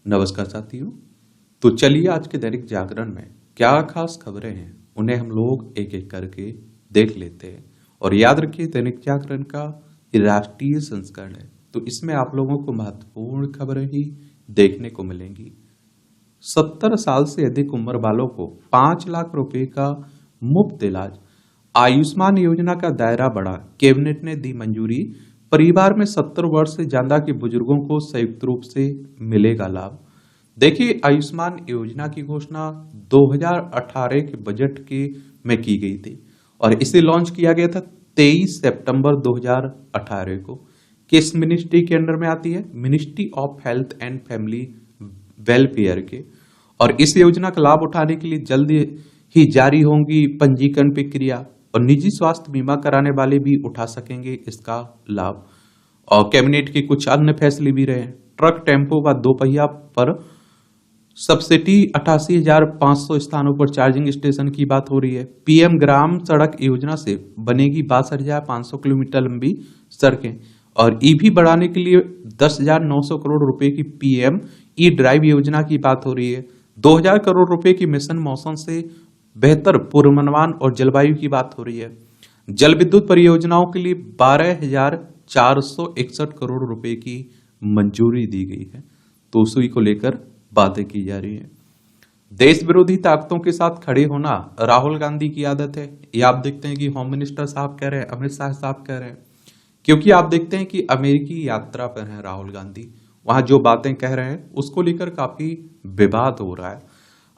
नमस्कार साथियों। तो चलिए आज के दैनिक जागरण में क्या खास खबरें हैं उन्हें हम लोग एक एक करके देख लेते हैं। और याद रखिए दैनिक जागरण का ये राष्ट्रीय संस्करण है, तो इसमें आप लोगों को महत्वपूर्ण खबरें ही देखने को मिलेंगी। 70 साल से अधिक उम्र वालों को 5 लाख रुपए का मुफ्त इलाज, आयुष्मान योजना का दायरा बढ़ा, कैबिनेट ने दी मंजूरी। परिवार में 70 वर्ष से ज्यादा के बुजुर्गों को संयुक्त रूप से मिलेगा लाभ। देखिए, आयुष्मान योजना की घोषणा 2018 के बजट के में की गई थी और इसे लॉन्च किया गया था 23 सितंबर 2018 को। किस मिनिस्ट्री के अंडर में आती है? Ministry of health and family welfare के। और इस योजना का लाभ उठाने के लिए जल्द ही जारी होंगी पंजीकरण प्रक्रिया और निजी स्वास्थ्य बीमा कराने वाले भी उठा सकेंगे इसका लाभ। और कैबिनेट के कुछ अन्य फैसले भी रहे। ट्रक, टेम्पो व दोपहिया पर सब्सिडी 88,500 स्थानों पर चार्जिंग स्टेशन की बात हो रही है। पीएम ग्राम सड़क योजना से बनेगी 62,500 किलोमीटर लंबी सड़कें। और ईवी बढ़ाने के लिए 10,900 करोड़ रुपए की पीएम ई ड्राइव योजना की बात हो रही है। 2,000 करोड़ रुपए की मिशन मौसम से बेहतर पूर्वानुमान और जलवायु की बात हो रही है। जल विद्युत परियोजनाओं के लिए 12,461 करोड़ रुपए की मंजूरी दी गई है। तो उसी को लेकर बातें की जा रही है। देश विरोधी ताकतों के साथ खड़े होना राहुल गांधी की आदत है। ये आप देखते हैं कि होम मिनिस्टर साहब कह रहे हैं, अमित शाह साहब कह रहे हैं। क्योंकि आप देखते हैं कि अमेरिकी यात्रा पर हैं राहुल गांधी, वहां जो बातें कह रहे हैं उसको लेकर काफी विवाद हो रहा है।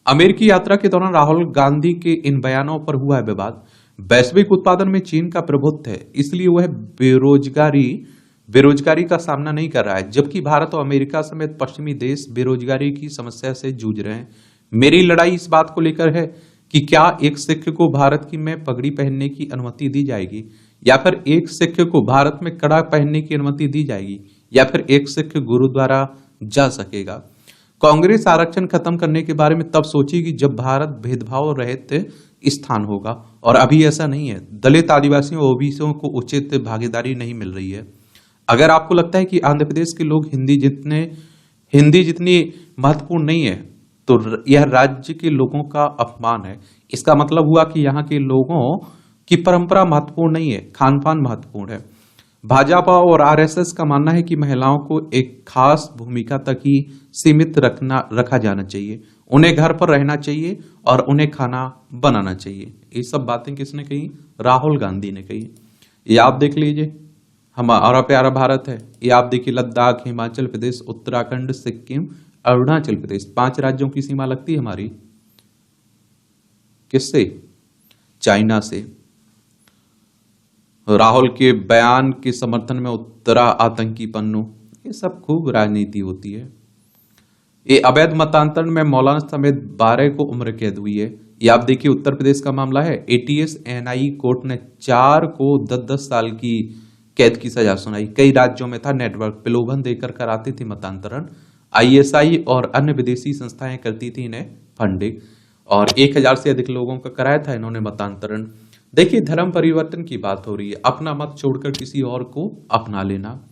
अमेरिकी यात्रा के दौरान राहुल गांधी के इन बयानों पर हुआ है विवाद। वैश्विक उत्पादन में चीन का प्रभुत्व है, इसलिए वह बेरोजगारी का सामना नहीं कर रहा है, जबकि भारत और अमेरिका समेत पश्चिमी देश बेरोजगारी की समस्या से जूझ रहे हैं। मेरी लड़ाई इस बात को लेकर है कि क्या एक सिख को भारत की में पगड़ी पहनने की अनुमति दी जाएगी, या फिर एक सिख को भारत में कड़ा पहनने की अनुमति दी जाएगी, या फिर एक सिख गुरुद्वारा जा सकेगा। कांग्रेस आरक्षण खत्म करने के बारे में तब सोचेगी जब भारत भेदभाव रहित स्थान होगा, और अभी ऐसा नहीं है। दलित, आदिवासियों, ओबीसियों को उचित भागीदारी नहीं मिल रही है। अगर आपको लगता है कि आंध्र प्रदेश के लोग हिंदी जितनी महत्वपूर्ण नहीं है, तो यह राज्य के लोगों का अपमान है। इसका मतलब हुआ कि यहाँ के लोगों की परंपरा महत्वपूर्ण नहीं है, खान पान महत्वपूर्ण है। भाजपा और आरएसएस का मानना है कि महिलाओं को एक खास भूमिका तक ही सीमित रखा जाना चाहिए, उन्हें घर पर रहना चाहिए और उन्हें खाना बनाना चाहिए। ये सब बातें किसने कही? राहुल गांधी ने कही। ये आप देख लीजिए, हमारा प्यारा भारत है। ये आप देखिए, लद्दाख, हिमाचल प्रदेश, उत्तराखंड, सिक्किम, अरुणाचल प्रदेश, 5 राज्यों की सीमा लगती है हमारी। किससे? चाइना से। राहुल के बयान के समर्थन में उतरा आतंकी पन्नू। ये सब खूब राजनीति होती है। ये अवैध मतांतरण में मौलाना समेत 12 को उम्र कैद हुई है। ये आप देखिए, उत्तर प्रदेश का मामला है। एटीएस एनआई कोर्ट ने 4 को 10-10 साल की कैद की सजा सुनाई। कई राज्यों में था नेटवर्क, प्रलोभन देकर कराते थे मतांतरण। आईएसआई और अन्य विदेशी संस्थाएं करती थी इन्हें फंडिंग, और 1000 से अधिक लोगों का कराया था इन्होंने मतांतरण। देखिए, धर्म परिवर्तन की बात हो रही है, अपना मत छोड़कर किसी और को अपना लेना।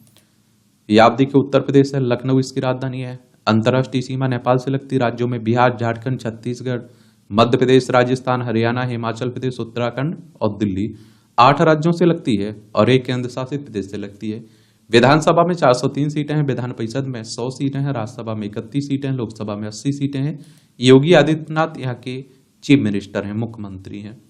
ये आप देखिए, उत्तर प्रदेश है, लखनऊ इसकी राजधानी है। अंतर्राष्ट्रीय सीमा नेपाल से लगती राज्यों में बिहार, झारखंड, छत्तीसगढ़, मध्य प्रदेश, राजस्थान, हरियाणा, हिमाचल प्रदेश, उत्तराखंड और दिल्ली 8 राज्यों से लगती है और 1 केंद्र शासित प्रदेश से लगती है। विधानसभा में 403 सीटें हैं, विधान परिषद में 100 सीटें हैं, राज्यसभा में 31 सीटें हैं, लोकसभा में 80 सीटें हैं। योगी आदित्यनाथ यहाँ के चीफ मिनिस्टर हैं, मुख्यमंत्री हैं।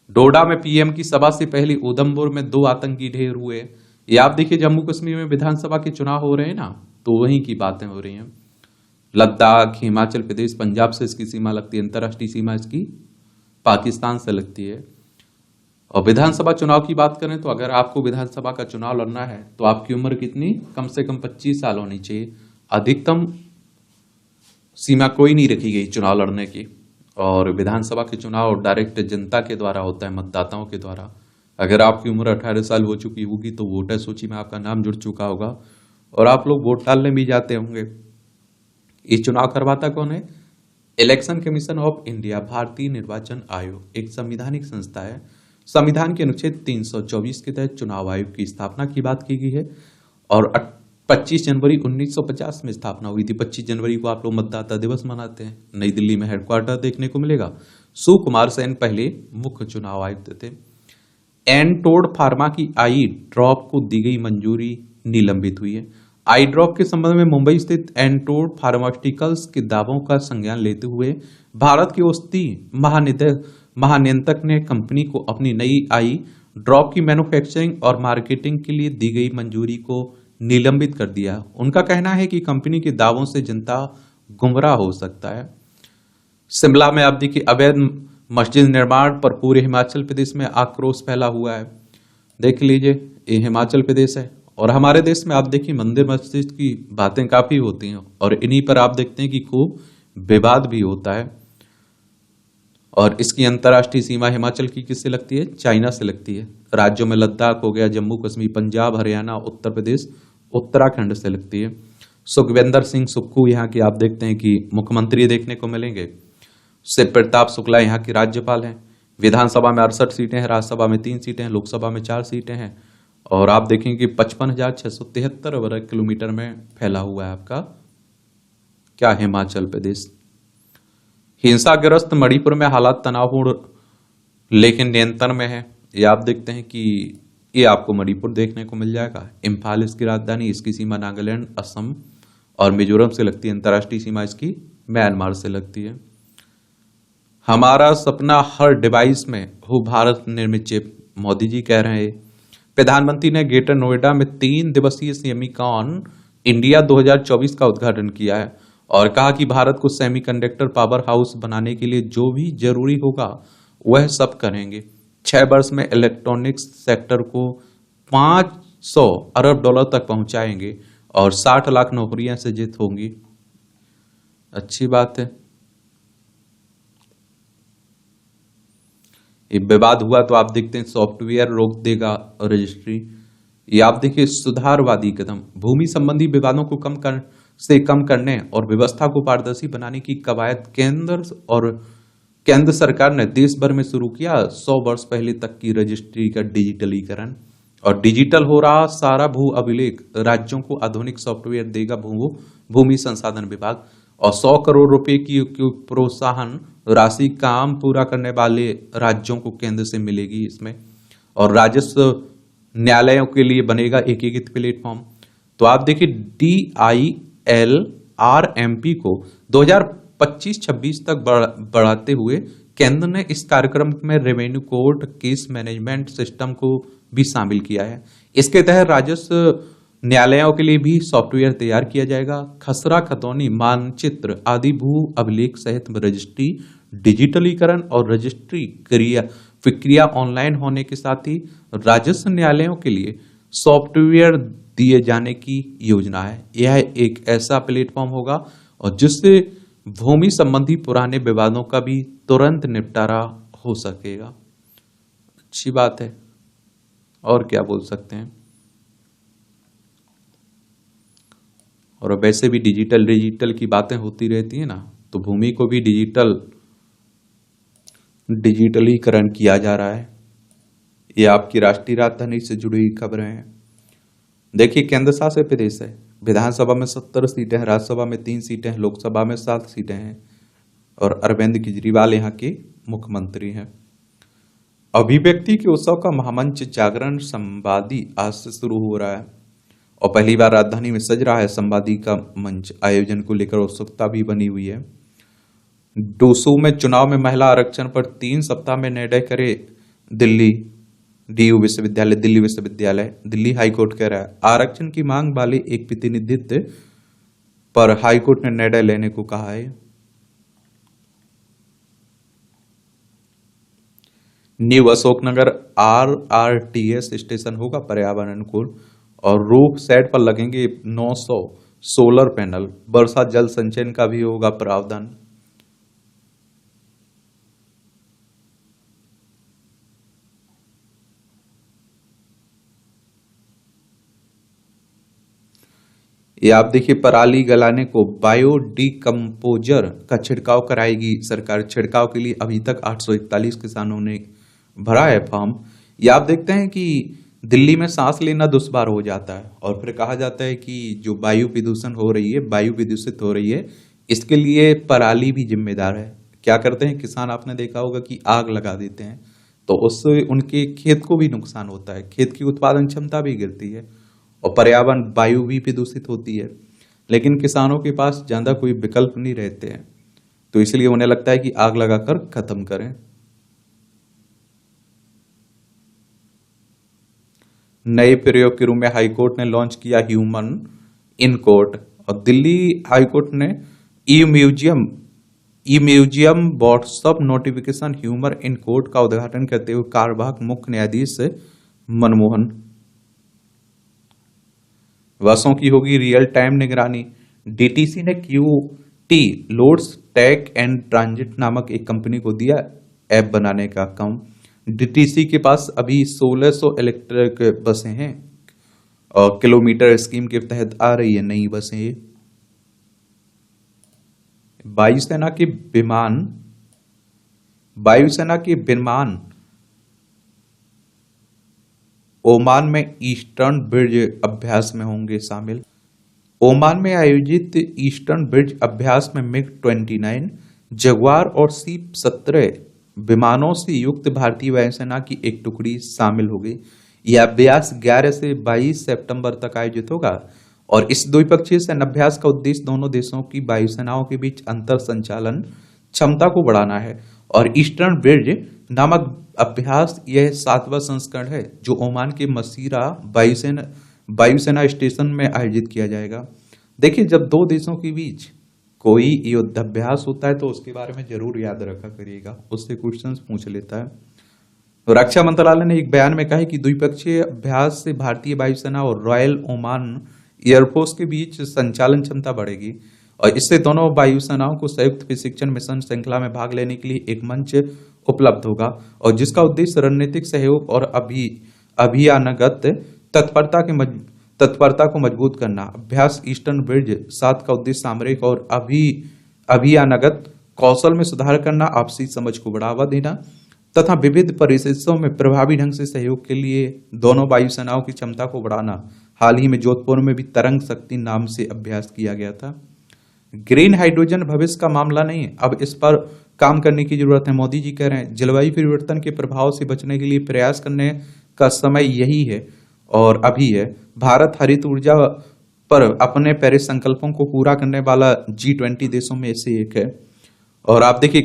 डोडा में पीएम की सभा से पहले उधमपुर में 2 आतंकी ढेर हुए। ये आप देखिए, जम्मू कश्मीर में विधानसभा के चुनाव हो रहे हैं ना, तो वहीं की बातें हो रही हैं। लद्दाख, हिमाचल प्रदेश, पंजाब से इसकी सीमा लगती है। अंतर्राष्ट्रीय सीमा इसकी पाकिस्तान से लगती है। और विधानसभा चुनाव की बात करें तो अगर आपको विधानसभा का चुनाव लड़ना है तो आपकी उम्र कितनी? कम से कम 25 साल होनी चाहिए। अधिकतम सीमा कोई नहीं रखी गई चुनाव लड़ने की। और विधानसभा के चुनाव डायरेक्ट जनता के द्वारा होता है, मतदाताओं के द्वारा। अगर आपकी उम्र 18 साल हो चुकी होगी तो वोटर सूची में आपका नाम जुड़ चुका होगा और आप लोग वोट डालने भी जाते होंगे। ये चुनाव करवाता कौन है? इलेक्शन कमीशन ऑफ इंडिया, भारतीय निर्वाचन आयोग, एक संवैधानिक संस्था है। संविधान के अनुच्छेद 324 के तहत चुनाव आयोग की स्थापना की बात की गई है और 25 जनवरी 1950 में स्थापना हुई थी। 25 जनवरी को आप लोग मतदाता दिवस मनाते हैं। नई दिल्ली में हेडक्वार्टर देखने को मिलेगा। सुकुमार सेन पहले मुख्य चुनाव आयुक्त थे। एनटोड फार्मा की आई ड्रॉप को दी गई मंजूरी निलंबित हुई है। आई ड्रॉप के संबंध में मुंबई स्थित एनटोड फार्मास्यूटिकल्स के दावों का संज्ञान लेते हुए भारत के औषधि महानियंत्रक ने कंपनी को अपनी नई आई ड्रॉप की मैन्युफैक्चरिंग और मार्केटिंग के लिए दी गई मंजूरी को निलंबित कर दिया। उनका कहना है कि कंपनी के दावों से जनता गुमराह हो सकता है। शिमला में आप देखिए अवैध मस्जिद निर्माण पर पूरे हिमाचल प्रदेश में आक्रोश फैला हुआ है। देख लीजिए, ये हिमाचल प्रदेश है और हमारे देश में आप देखिए मंदिर मस्जिद की बातें काफी होती हैं और इन्हीं पर आप देखते हैं कि खूब विवाद भी होता है। और इसकी अंतर्राष्ट्रीय सीमा हिमाचल की किससे लगती है? चाइना से लगती है। राज्यों में लद्दाख हो गया, जम्मू कश्मीर, पंजाब, हरियाणा, उत्तर प्रदेश, उत्तराखंड से लगती है। सुखविंदर सिंह सुक्खू यहाँ की आप देखते हैं कि मुख्यमंत्री देखने को मिलेंगे। शिव प्रताप शुक्ला यहाँ के राज्यपाल हैं। विधानसभा में 68 सीटें हैं, राज्यसभा में 3 सीटें हैं, लोकसभा में 4 सीटें हैं। और आप देखेंगे कि 55,673 वर्ग किलोमीटर में फैला हुआ है आपका क्या? हिमाचल प्रदेश। हिंसाग्रस्त मणिपुर में हालात तनावपूर्ण लेकिन नियंत्रण में है। ये आप देखते हैं कि ये आपको मणिपुर देखने को मिल जाएगा। इम्फाल इसकी राजधानी, इसकी सीमा नागालैंड, असम और मिजोरम से लगती है। अंतर्राष्ट्रीय सीमा इसकी म्यांमार से लगती है। हमारा सपना हर डिवाइस में हो भारत निर्मित चिप, मोदी जी कह रहे हैं। प्रधानमंत्री ने ग्रेटर नोएडा में 3 दिवसीय सेमिकॉन इंडिया 2024 का उद्घाटन किया है और कहा कि भारत को सेमीकंडक्टर पावर हाउस बनाने के लिए जो भी जरूरी होगा वह सब करेंगे। 6 वर्ष में इलेक्ट्रॉनिक्स सेक्टर को 500 अरब डॉलर तक पहुंचाएंगे और 60 लाख नौकरियां सृजित होंगी। अच्छी बात है। ये विवाद हुआ तो आप देखते हैं सॉफ्टवेयर रोक देगा रजिस्ट्री। ये आप देखिए सुधारवादी कदम, भूमि संबंधी विवादों को कम करने और व्यवस्था को पारदर्शी बनाने की कवायद केंद्र सरकार ने देश भर में शुरू किया। 100 वर्ष पहले तक की रजिस्ट्री का डिजिटलीकरण और डिजिटल हो रहा सारा भू अभिलेख। राज्यों को आधुनिक सॉफ्टवेयर देगा भूमि संसाधन विभाग और 100 करोड़ रुपए की प्रोत्साहन राशि काम पूरा करने वाले राज्यों को केंद्र से मिलेगी इसमें। और राजस्व न्यायालयों के लिए बनेगा एकीकृत प्लेटफॉर्म। तो आप देखिए DILRMP को 2025-26 तक बढ़ाते हुए केंद्र ने इस कार्यक्रम में revenue court case management system को भी शामिल किया है। इसके तहत राजस्व न्यायालयों के लिए भी सॉफ्टवेयर तैयार किया जाएगा। खसरा, खतौनी, मानचित्र आदि भू अभिलेख सहित रजिस्ट्री डिजिटलीकरण और रजिस्ट्री प्रक्रिया ऑनलाइन होने के साथ ही राजस्व न्यायालयों के लिए सॉफ्टवेयर दिए जाने की योजना है। यह एक ऐसा प्लेटफॉर्म होगा और जिससे भूमि संबंधी पुराने विवादों का भी तुरंत निपटारा हो सकेगा। अच्छी बात है, और क्या बोल सकते हैं। और वैसे भी डिजिटल की बातें होती रहती है ना, तो भूमि को भी डिजिटलीकरण किया जा रहा है। ये आपकी राष्ट्रीय राजधानी से जुड़ी हुई खबरें हैं। देखिए, केंद्र शासित प्रदेश है। विधानसभा में 70 सीटें हैं, राज्यसभा में 3 सीटें हैं, लोकसभा में 7 सीटें हैं और अरविंद केजरीवाल यहाँ के मुख्यमंत्री हैं। अभिव्यक्ति के उत्सव का महामंच जागरण संवादी आज से शुरू हो रहा है और पहली बार राजधानी में सज रहा है संवादी का मंच। आयोजन को लेकर उत्सुकता भी बनी हुई है। डूसू में चुनाव में महिला आरक्षण पर 3 सप्ताह में निर्णय करे दिल्ली विश्वविद्यालय। दिल्ली हाईकोर्ट कह रहा है आरक्षण की मांग वाले एक प्रतिनिधित्व पर हाईकोर्ट ने निर्णय लेने को कहा है। न्यू अशोकनगर RRTS स्टेशन होगा पर्यावरण अनुकूल और रूफ सेट पर लगेंगे 900 सोलर पैनल। वर्षा जल संचयन का भी होगा प्रावधान। ये आप देखिए पराली गलाने को बायोडिकम्पोजर का छिड़काव कराएगी सरकार। छिड़काव के लिए अभी तक 841 किसानों ने भरा है फॉर्म। ये आप देखते हैं कि दिल्ली में सांस लेना दुश्वार हो जाता है और फिर कहा जाता है कि जो वायु प्रदूषण हो रही है, वायु प्रदूषित हो रही है, इसके लिए पराली भी जिम्मेदार है। क्या करते हैं किसान, आपने देखा होगा कि आग लगा देते हैं, तो उससे उनके खेत को भी नुकसान होता है, खेत की उत्पादन क्षमता भी गिरती है और पर्यावरण वायु भी प्रदूषित होती है। लेकिन किसानों के पास ज्यादा कोई विकल्प नहीं रहते हैं, तो इसलिए उन्हें लगता है कि आग लगाकर खत्म करें। नए प्रयोग के रूप में हाईकोर्ट ने लॉन्च किया ह्यूमन इन कोर्ट, और दिल्ली हाईकोर्ट ने e museum WhatsApp notification humour in court का उद्घाटन करते हुए कार्यवाहक मुख्य न्यायाधीश मनमोहन। बसों की होगी रियल टाइम निगरानी। डीटीसी ने QT loads tag and transit नामक एक कंपनी को दिया ऐप बनाने का काम। डीटीसी के पास अभी 1600 इलेक्ट्रिक बसें हैं और किलोमीटर स्कीम के तहत आ रही है नई बसें। वायुसेना के विमान ओमान में ईस्टर्न ब्रिज अभ्यास में होंगे शामिल। ओमान में आयोजित ईस्टर्न ब्रिज अभ्यास में मिग-29, जगुआर और C-17 विमानों से युक्त भारतीय वायुसेना की एक टुकड़ी शामिल होगी। यह अभ्यास 11 से 22 सितंबर तक आयोजित होगा और इस द्विपक्षीय सैन्य अभ्यास का उद्देश्य दोनों देशों की वायुसेनाओं के बीच अंतर संचालन क्षमता को बढ़ाना है। और ईस्टर्न ब्रिज नामक अभ्यास यह 7वां संस्करण है जो ओमान के मसीरा वायुसेना स्टेशन में आयोजित किया जाएगा। देखिए, जब दो देशों के बीच कोई युद्धाभ्यास होता है तो उसके बारे में जरूर याद रखा करिएगा, उससे क्वेश्चंस पूछ लेता है। तो रक्षा मंत्रालय ने एक बयान में कहा है कि द्विपक्षीय अभ्यास से भारतीय वायुसेना और रॉयल ओमान एयरफोर्स के बीच संचालन क्षमता बढ़ेगी और इससे दोनों वायुसेनाओं को संयुक्त प्रशिक्षण मिशन श्रृंखला में भाग लेने के लिए एक मंच उपलब्ध होगा और जिसका उद्देश्य रणनीतिक सहयोग और अभियानगत तत्परता को मजबूत करना। अभ्यास ईस्टर्न ब्रिज 7 का उद्देश्य सामरिक और अभियानगत कौशल में सुधार करना, आपसी समझ को बढ़ावा देना तथा विविध परिस्थितियों में प्रभावी ढंग से सहयोग के लिए दोनों वायुसेनाओं की क्षमता को बढ़ाना। हाल ही में जोधपुर में भी तरंग शक्ति नाम से अभ्यास किया गया था। ग्रीन हाइड्रोजन भविष्य का मामला नहीं, अब इस पर काम करने की जरूरत है। मोदी जी कह रहे हैं जलवायु परिवर्तन के प्रभाव से बचने के लिए प्रयास करने का समय यही है और अभी है। भारत हरित ऊर्जा पर अपने पेरिस संकल्पों को पूरा करने वाला G20 देशों में से एक है। और आप देखिए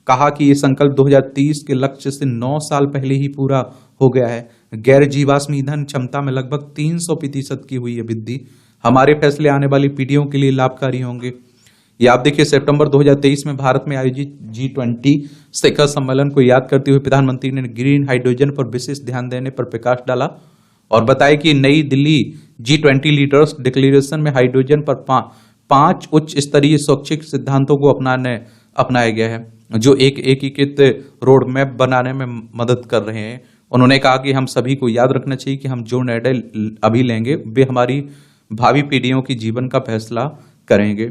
कहा कि ये संकल्प 2030 के लक्ष्य से 9 साल पहले ही पूरा हो गया है। गैर जीवाश्म ईंधन क्षमता में लगभग 300% की हुई है वृद्धि। हमारे फैसले आने वाली पीढ़ियों के लिए लाभकारी होंगे। ये आप देखिए, सितंबर 2023 में भारत में आयोजित G20 शिखर सम्मेलन को याद करते हुए प्रधानमंत्री ने ग्रीन हाइड्रोजन पर विशेष ध्यान देने पर प्रकाश डाला और बताया कि नई दिल्ली G20 लीडर्स डिक्लेरेशन में हाइड्रोजन पर 5 उच्च स्तरीय स्वैच्छिक सिद्धांतों को अपनाया गया है जो एक एकीकृत रोड मैप बनाने में मदद कर रहे हैं। उन्होंने कहा कि हम सभी को याद रखना चाहिए कि हम जो निर्णय अभी लेंगे वे हमारी भावी पीढ़ियों की जीवन का फैसला करेंगे।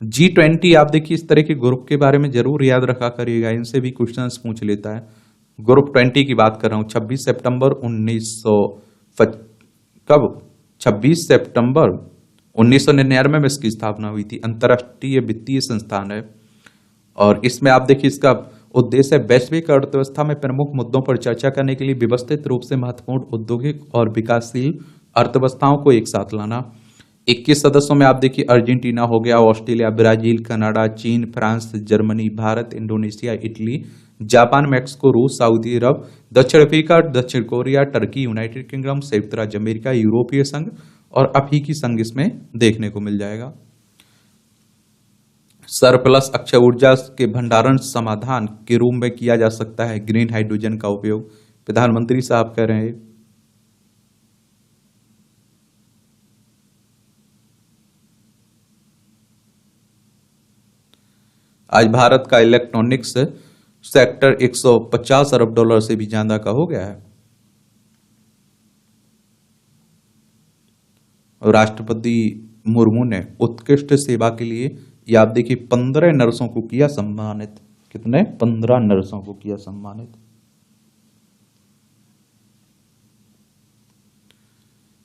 G20 आप देखिए, इस तरह के ग्रुप के बारे में जरूर याद रखा करिएगा, इनसे भी क्वेश्चंस पूछ लेता है। ग्रुप 20 की बात कर रहा हूं। 26 सितंबर 1999 में इसकी स्थापना हुई थी। अंतरराष्ट्रीय वित्तीय संस्थान है और इसमें आप देखिए इसका उद्देश्य है वैश्विक अर्थव्यवस्था में प्रमुख मुद्दों पर चर्चा करने के लिए व्यवस्थित रूप से महत्वपूर्ण औद्योगिक और विकासशील अर्थव्यवस्थाओं को एक साथ लाना। 21 सदस्यों में आप देखिए अर्जेंटीना हो गया, ऑस्ट्रेलिया, ब्राजील, कनाडा, चीन, France, Germany, Bharat, Indonesia, Italy, Japan, Mexico, रूस, सऊदी अरब, दक्षिण अफ्रीका, दक्षिण कोरिया, टर्की, यूनाइटेड किंगडम, संयुक्त राज्य अमेरिका, यूरोपीय संघ और अफ्रीकी संघ इसमें देखने को मिल जाएगा। सरप्लस अक्षय ऊर्जा के भंडारण समाधान के रूप में किया जा सकता है ग्रीन हाइड्रोजन का उपयोग, प्रधानमंत्री साहब कह रहे हैं। आज भारत का इलेक्ट्रॉनिक्स सेक्टर 150 अरब डॉलर से भी ज्यादा का हो गया है। राष्ट्रपति मुर्मू ने उत्कृष्ट सेवा के लिए या आप देखिए 15 नर्सों को किया सम्मानित। कितने? 15 नर्सों को किया सम्मानित।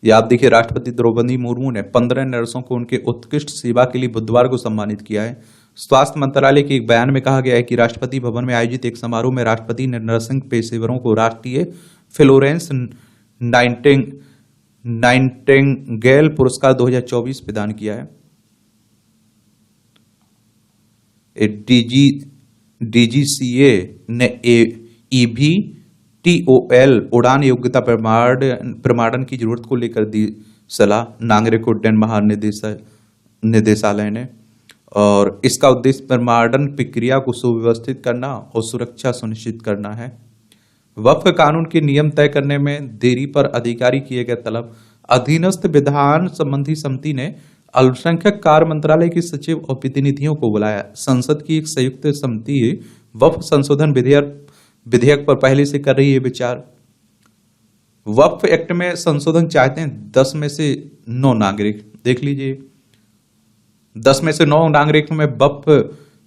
ये आप देखिए, राष्ट्रपति द्रौपदी मुर्मू ने 15 नर्सों को उनके उत्कृष्ट सेवा के लिए बुधवार को सम्मानित किया है। स्वास्थ्य मंत्रालय के एक बयान में कहा गया है कि राष्ट्रपति भवन में आयोजित एक समारोह में राष्ट्रपति ने नर्सिंग पेशेवरों को राष्ट्रीय फ्लोरेंस नाइटिंगेल पुरस्कार 2024 प्रदान किया है। डीजीसीए ने ईवीटीओएल उड़ान योग्यता प्रमाणन की जरूरत को लेकर दी सलाह नागरिक उड्डयन महानिदेशालय ने, और इसका उद्देश्य प्रमाणन प्रक्रिया को सुव्यवस्थित करना और सुरक्षा सुनिश्चित करना है। वक्फ कानून के नियम तय करने में देरी पर अधिकारी किए गए तलब। अधीनस्थ विधान संबंधी समिति ने अल्पसंख्यक कार्य मंत्रालय के सचिव और प्रतिनिधियों को बुलाया। संसद की एक संयुक्त समिति वक्फ संशोधन विधेयक पर पहले से कर रही है विचार। वक्फ एक्ट में संशोधन चाहते हैं 10 में से 9 नागरिक। देख लीजिए, 10 में से 9 नागरिकों में वक्फ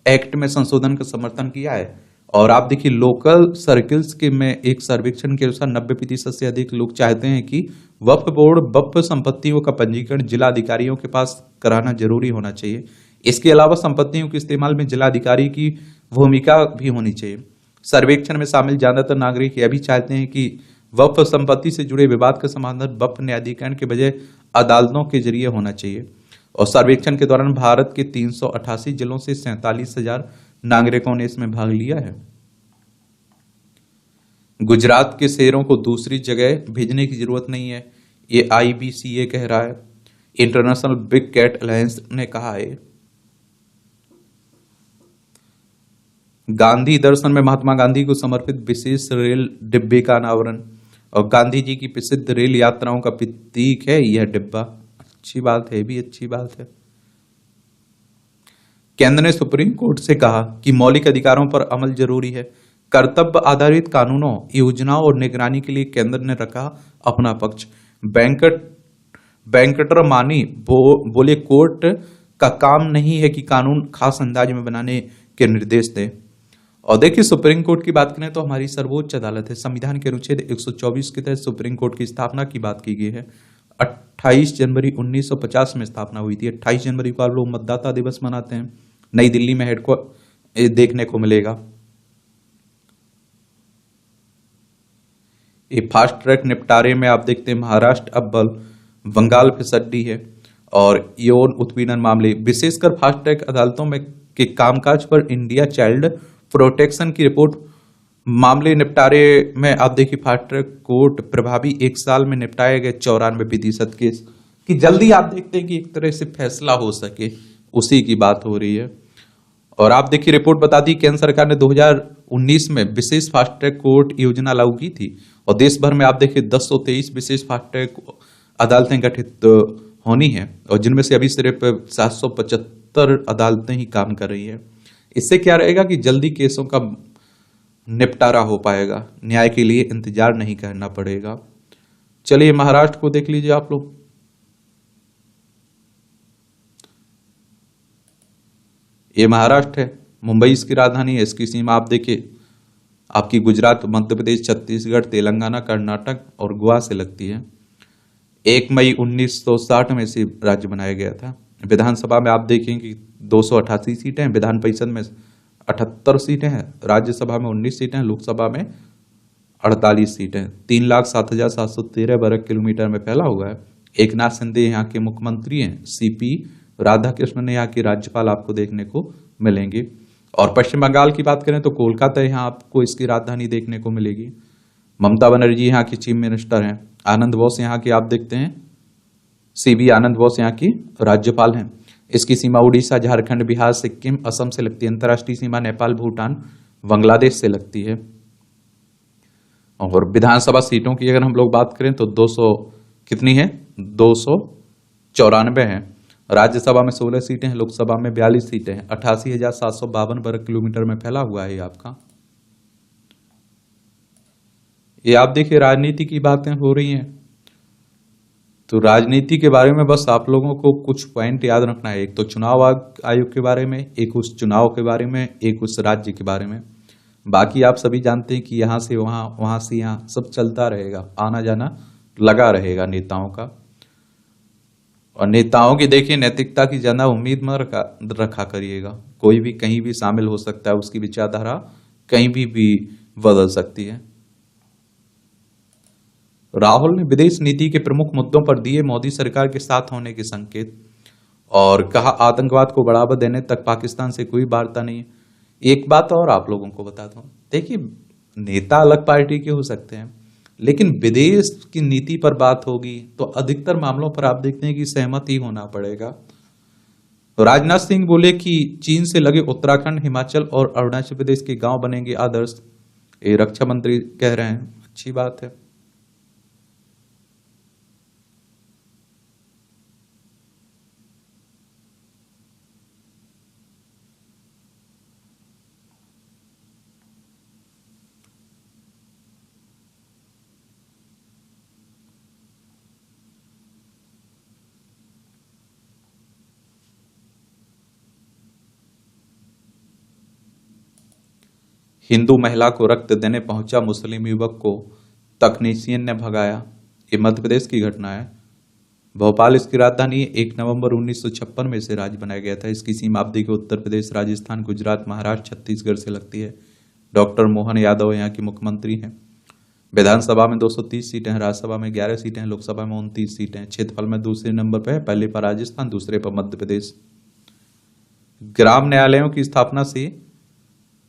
एक्ट में संशोधन का समर्थन किया है। और आप देखिए, लोकल सर्किल्स के में एक सर्वेक्षण के अनुसार 90% से अधिक लोग चाहते हैं कि वक्फ बोर्ड वक्फ संपत्तियों का पंजीकरण जिलाधिकारियों के पास कराना जरूरी होना चाहिए। इसके अलावा संपत्तियों के इस्तेमाल में जिलाधिकारी की भूमिका भी होनी चाहिए। सर्वेक्षण में शामिल ज्यादातर नागरिक यह भी चाहते हैं कि वक्फ संपत्ति से जुड़े विवाद का समाधान वक्फ न्यायाधिकरण के बजाय अदालतों के जरिए होना चाहिए। और सर्वेक्षण के दौरान भारत के 388 जिलों से 47,000 नागरिकों ने इसमें भाग लिया है। गुजरात के शेरों को दूसरी जगह भेजने की जरूरत नहीं है, ये IBCA कह रहा है। इंटरनेशनल बिग कैट अलायंस ने कहा है। गांधी दर्शन में महात्मा गांधी को समर्पित विशेष रेल डिब्बे का अनावरण। और गांधी जी की प्रसिद्ध रेल यात्राओं का प्रतीक है यह डिब्बा। अच्छी बात है, भी अच्छी बात है। केंद्र ने सुप्रीम कोर्ट से कहा कि मौलिक अधिकारों पर अमल जरूरी है। कर्तव्य आधारित कानूनों, योजनाओं और निगरानी के लिए केंद्र ने रखा अपना पक्ष। वेंकटरमानी बोले, कोर्ट का काम नहीं है कि कानून खास अंदाज में बनाने के निर्देश दे। और देखिए, सुप्रीम कोर्ट की बात करें तो हमारी सर्वोच्च अदालत है। संविधान के अनुच्छेद 124 के तहत सुप्रीम कोर्ट की स्थापना की बात की गई है। 28 जनवरी 1950 में स्थापना हुई थी। 28 जनवरी को आप लोग मतदाता दिवस मनाते हैं। नई दिल्ली में हेडक्वार्टर देखने को मिलेगा। ये फास्ट ट्रैक निपटारे में आप देखते हैं महाराष्ट्र अव्वल, बंगाल फिसड्डी है। और यौन उत्पीड़न मामले, विशेषकर फास्ट ट्रैक अदालतों में के कामकाज पर इंडिया चाइल्ड प्रोटेक्शन की रिपोर्ट। मामले निपटारे में आप देखिए, फास्ट ट्रैक कोर्ट प्रभावी 1 साल में निपटाए गए 94% केस कि जल्दी आप देखते हैं कि एक तरह से फैसला हो सके, उसी की बात हो रही है। और आप देखिए, रिपोर्ट बताती केंद्र सरकार ने 2019 में विशेष फास्ट ट्रैक कोर्ट योजना लागू की थी। और देश भर में आप देखिए 1023 विशेष फास्ट ट्रैक अदालतें गठित होनी है, और जिनमें से अभी सिर्फ 775 अदालतें ही काम कर रही है। इससे क्या रहेगा कि जल्दी केसों का निपटारा हो पाएगा, न्याय के लिए इंतजार नहीं करना पड़ेगा। चलिए, महाराष्ट्र को देख लीजिए आप लोग। ये महाराष्ट्र है, मुंबई इसकी राजधानी है। इसकी सीमा आप देखिए, आपकी गुजरात, मध्य प्रदेश, छत्तीसगढ़, तेलंगाना, कर्नाटक और गोवा से लगती है। 1 मई 1960 में इसे राज्य बनाया गया था। विधानसभा में आप देखेंगे कि 288 सीटें हैं, विधान परिषद में 78 सीटें हैं, राज्यसभा में 19 सीटें हैं, लोकसभा में 48 सीटें। 3,07,713 वर्ग किलोमीटर में फैला हुआ है। एकनाथ शिंदे यहाँ के मुख्यमंत्री हैं। CP राधाकृष्णन ने यहाँ के राज्यपाल आपको देखने को मिलेंगे। और पश्चिम बंगाल की बात करें तो कोलकाता यहाँ आपको इसकी राजधानी देखने को मिलेगी। ममता बनर्जी यहाँ की चीफ मिनिस्टर हैं। आनंद बोस यहाँ की आप देखते हैं, CB आनंद बोस यहाँ की राज्यपाल हैं। इसकी सीमा उड़ीसा, झारखंड, बिहार, सिक्किम, असम से लगती है। अंतर्राष्ट्रीय सीमा नेपाल, भूटान, बांग्लादेश से लगती है। और विधानसभा सीटों की अगर हम लोग बात करें तो 200 कितनी है, 294 है। राज्यसभा में 16 सीटें हैं, लोकसभा में 42 सीटें हैं। 88,752 वर्ग किलोमीटर में फैला हुआ है आपका। ये आप देखिए, राजनीति की बातें हो रही हैं, तो राजनीति के बारे में बस आप लोगों को कुछ पॉइंट याद रखना है। एक तो चुनाव आयोग के बारे में, एक उस चुनाव के बारे में, एक उस राज्य के बारे में। बाकी आप सभी जानते हैं कि यहां से वहां, वहां से यहां सब चलता रहेगा, आना जाना लगा रहेगा नेताओं का। और नेताओं की देखिए नैतिकता की ज्यादा उम्मीद मत रखा करिएगा। कोई भी कहीं भी शामिल हो सकता है, उसकी विचारधारा कहीं भी बदल सकती है। राहुल ने विदेश नीति के प्रमुख मुद्दों पर दिए मोदी सरकार के साथ होने के संकेत और कहा आतंकवाद को बढ़ावा देने तक पाकिस्तान से कोई वार्ता नहीं है। एक बात और आप लोगों को बताता हूं, देखिए नेता अलग पार्टी के हो सकते हैं, लेकिन विदेश की नीति पर बात होगी तो अधिकतर मामलों पर आप देखते हैं कि सहमत ही होना पड़ेगा। तो राजनाथ सिंह बोले कि चीन से लगे उत्तराखंड, हिमाचल और अरुणाचल प्रदेश के गांव बनेंगे आदर्श। ये रक्षा मंत्री कह रहे हैं, अच्छी बात है। हिंदू महिला को रक्त देने पहुंचा मुस्लिम युवक को तकनीशियन ने भगाया। ये मध्य प्रदेश की घटना है। भोपाल इसकी राजधानी 1 नवंबर 1956 में इसे राज्य बनाया गया था। इसकी सीमा आप देखिए उत्तर प्रदेश, राजस्थान, गुजरात, महाराष्ट्र, छत्तीसगढ़ से लगती है। डॉक्टर मोहन यादव यहाँ के मुख्यमंत्री हैं। विधानसभा में 230 सीटें हैं, राज्यसभा में 11 सीटें हैं, लोकसभा में 29 सीटें हैं। क्षेत्रफल में दूसरे नंबर पर है, पहले पर राजस्थान, दूसरे पर मध्य प्रदेश। ग्राम न्यायालयों की स्थापना से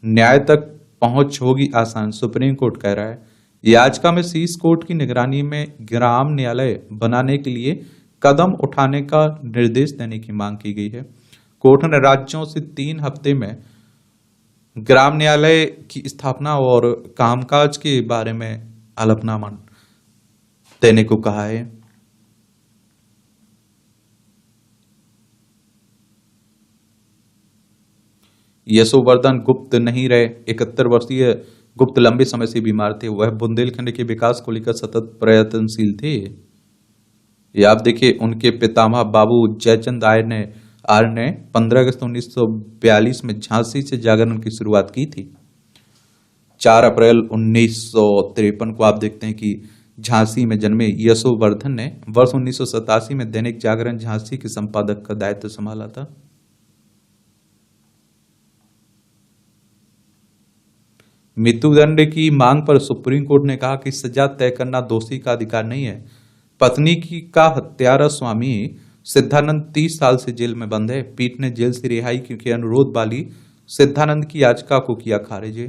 न्याय तक पहुंच होगी आसान, सुप्रीम कोर्ट कह रहा है। याचिका में शीर्ष कोर्ट की निगरानी में ग्राम न्यायालय बनाने के लिए कदम उठाने का निर्देश देने की मांग की गई है। कोर्ट ने राज्यों से 3 हफ्ते में ग्राम न्यायालय की स्थापना और कामकाज के बारे में हलफनामा देने को कहा है। यशोवर्धन गुप्त नहीं रहे। 71 वर्षीय गुप्त लंबे समय से बीमार थे। वह बुंदेलखंड के विकास को लेकर सतत प्रयत्नशील थे। ये आप देखिए उनके पितामह बाबू जयचंद आर्य ने 15 अगस्त 1942 में झांसी से जागरण की शुरुआत की थी। 4 अप्रैल 1953 को आप देखते हैं कि झांसी में जन्मे यशोवर्धन ने वर्ष 1987 में दैनिक जागरण झांसी के संपादक का दायित्व संभाला था। मृत्युदंड की मांग पर सुप्रीम कोर्ट ने कहा कि सजा तय करना दोषी का अधिकार नहीं है। पत्नी की का हत्यारा स्वामी सिद्धानंद 30 साल से जेल में बंद है। पीठ ने जेल से रिहाई क्योंकि अनुरोध वाली सिद्धानंद की याचिका को किया खारिज।